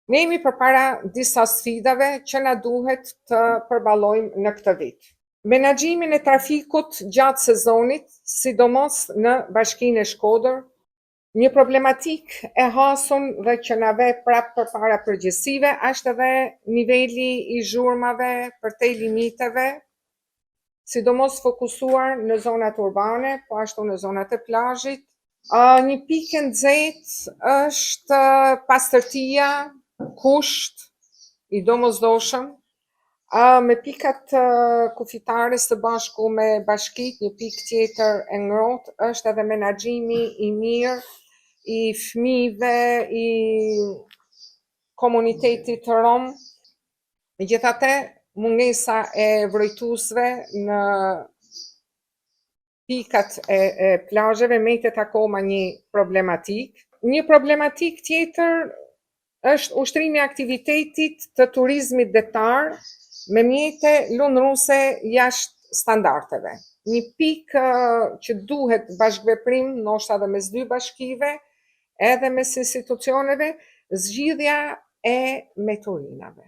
Ne jemi përpara disa sfidave që na duhet të përballojmë në këtë vit. Menaxhimin e trafikut gjatë sezonit, sidomos në Bashkinë e Shkodër, një problematik e hasun dhe që na ve prap përpara përgjegjësive është edhe niveli i zhurmave përtej limiteve, sidomos fokusuar në zonat urbane, po ashtu në zonat e plazhit. Një pikë e nxehtë është pastërtia, kusht i domosdoshëm. Me pikat kufitare së bashku me bashkitë, një pikë tjetër e ngrohtë është edhe menaxhimi i mirë i fëmijëve, i komunitetit rom. Megjithatë, mungesa e vrojtuesve në pikat e plazheve metet akoma një problematik. Një problematik tjetër është ushtrimi i aktivitetit të turizmit detar me mjete lundruse jashtë standardeve. Një pikë që duhet bashkëveprim, ndoshta edhe mes dy bashkive, edhe mes institucioneve, zgjidhja e meturinave.